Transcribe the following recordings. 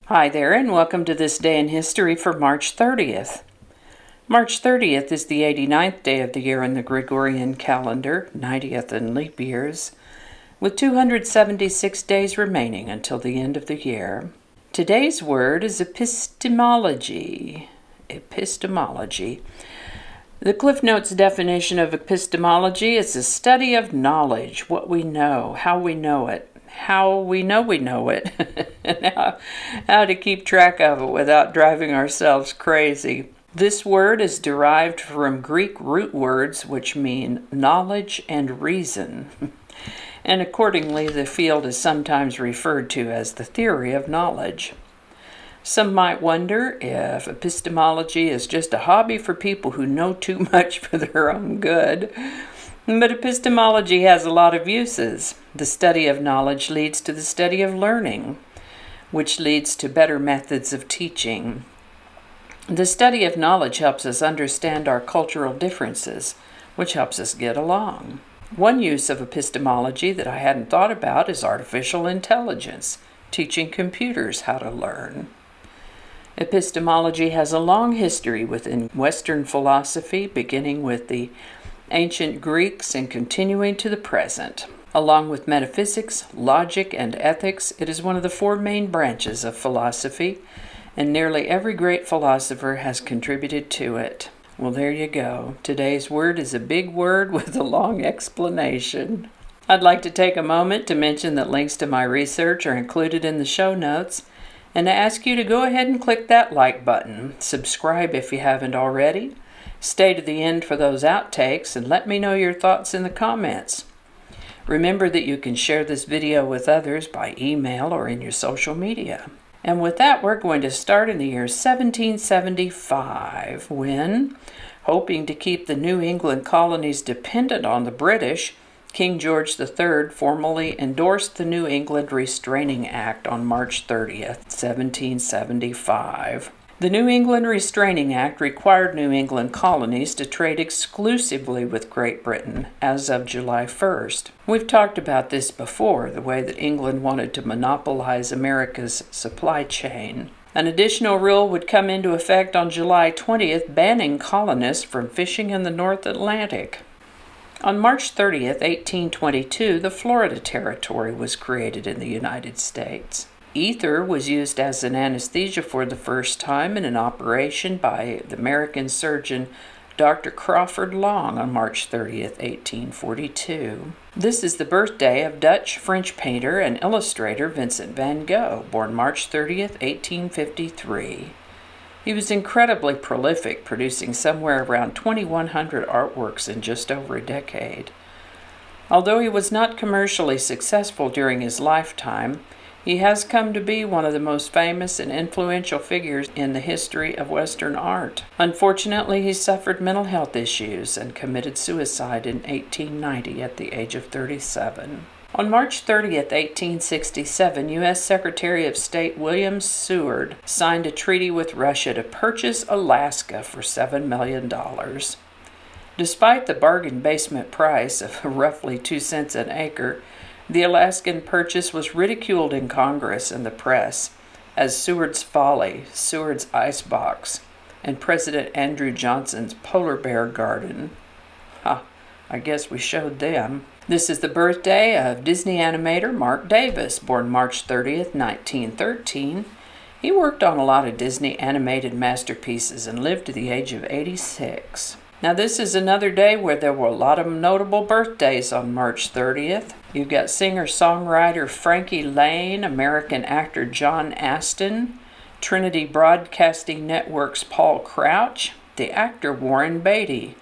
Hi there, and welcome to This Day in History for March 30th. March 30th is the 89th day of the year in the Gregorian calendar, 90th in leap years, with 276 days remaining until the end of the year. Today's word is epistemology. Epistemology. The Cliff Notes definition of epistemology is the study of knowledge, what we know, how we know it, how we know it, and how to keep track of it without driving ourselves crazy. This word is derived from Greek root words which mean knowledge and reason, and accordingly the field is sometimes referred to as the theory of knowledge. Some might wonder if epistemology is just a hobby for people who know too much for their own good. But epistemology has a lot of uses. The study of knowledge leads to the study of learning, which leads to better methods of teaching. The study of knowledge helps us understand our cultural differences, which helps us get along. One use of epistemology that I hadn't thought about is artificial intelligence, teaching computers how to learn. Epistemology has a long history within Western philosophy, beginning with the ancient Greeks and continuing to the present. Along with metaphysics, logic, and ethics, it is one of the four main branches of philosophy, and nearly every great philosopher has contributed to it. Well, there you go. Today's word is a big word with a long explanation. I'd like to take a moment to mention that links to my research are included in the show notes, and to ask you to go ahead and click that like button. Subscribe if you haven't already. Stay to the end for those outtakes and let me know your thoughts in the comments. Remember that you can share this video with others by email or in your social media. And with that, we're going to start in the year 1775 when, hoping to keep the New England colonies dependent on the British, King George III formally endorsed the New England Restraining Act on March 30th, 1775. The New England Restraining Act required New England colonies to trade exclusively with Great Britain as of July 1st. We've talked about this before, the way that England wanted to monopolize America's supply chain. An additional rule would come into effect on July 20th, banning colonists from fishing in the North Atlantic. On March 30th, 1822, the Florida Territory was created in the United States. Ether was used as an anesthesia for the first time in an operation by the American surgeon Dr. Crawford Long on March 30th, 1842. This is the birthday of Dutch-French painter and illustrator Vincent van Gogh, born March 30th, 1853. He was incredibly prolific, producing somewhere around 2,100 artworks in just over a decade. Although he was not commercially successful during his lifetime, he has come to be one of the most famous and influential figures in the history of Western art. Unfortunately, he suffered mental health issues and committed suicide in 1890 at the age of 37. On March 30th, 1867, U.S. Secretary of State William Seward signed a treaty with Russia to purchase Alaska for $7 million. Despite the bargain basement price of roughly 2 cents an acre, the Alaskan purchase was ridiculed in Congress and the press as Seward's Folly, Seward's Icebox, and President Andrew Johnson's Polar Bear Garden. I guess we showed them. This is the birthday of Disney animator Marc Davis, born March 30th, 1913. He worked on a lot of Disney animated masterpieces and lived to the age of 86. Now this is another day where there were a lot of notable birthdays on March 30th. You've got singer-songwriter Frankie Laine, American actor John Astin, Trinity Broadcasting Network's Paul Crouch, the actor Warren Beatty.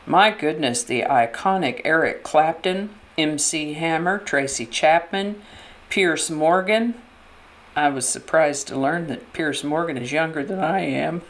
My goodness, the iconic Eric Clapton, MC Hammer, Tracy Chapman, Piers Morgan. I was surprised to learn that Piers Morgan is younger than I am.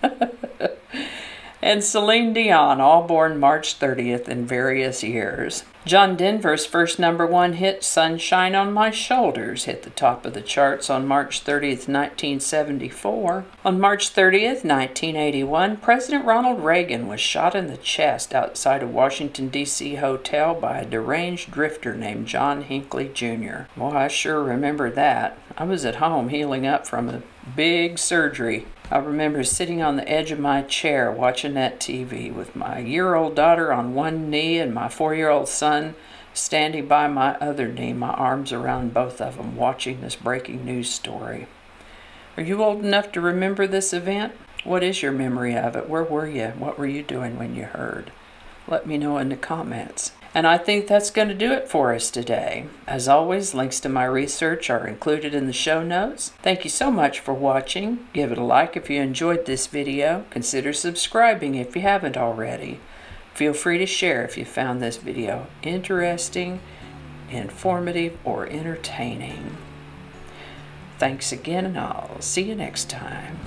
and Celine Dion, all born March 30th in various years. John Denver's first #1 hit, Sunshine on My Shoulders, hit the top of the charts on March 30th, 1974. On March 30th, 1981, President Ronald Reagan was shot in the chest outside a Washington, D.C. hotel by a deranged drifter named John Hinckley Jr. Well, I sure remember that. I was at home healing up from a big surgery. I remember sitting on the edge of my chair watching that TV with my year-old daughter on one knee and my 4-year-old son standing by my other knee, my arms around both of them, watching this breaking news story. Are you old enough to remember this event? What is your memory of it? Where were you? What were you doing when you heard? Let me know in the comments. And I think that's going to do it for us today. As always, links to my research are included in the show notes. Thank you so much for watching. Give it a like if you enjoyed this video. Consider subscribing if you haven't already. Feel free to share if you found this video interesting, informative, or entertaining. Thanks again, and I'll see you next time.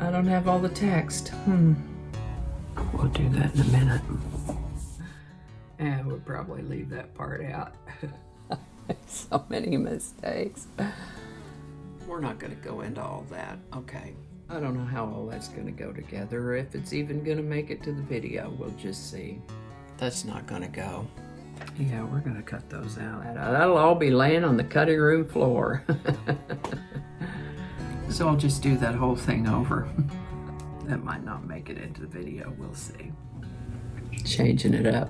I don't have all the text. We'll do that in a minute. And we'll probably leave that part out. So many mistakes. We're not going to go into all that. Okay. I don't know how all that's going to go together, or if it's even going to make it to the video. We'll just see. That's not going to go. Yeah, we're going to cut those out. That'll all be laying on the cutting room floor. So I'll just do that whole thing over. That might not make it into the video. We'll see. Changing it up.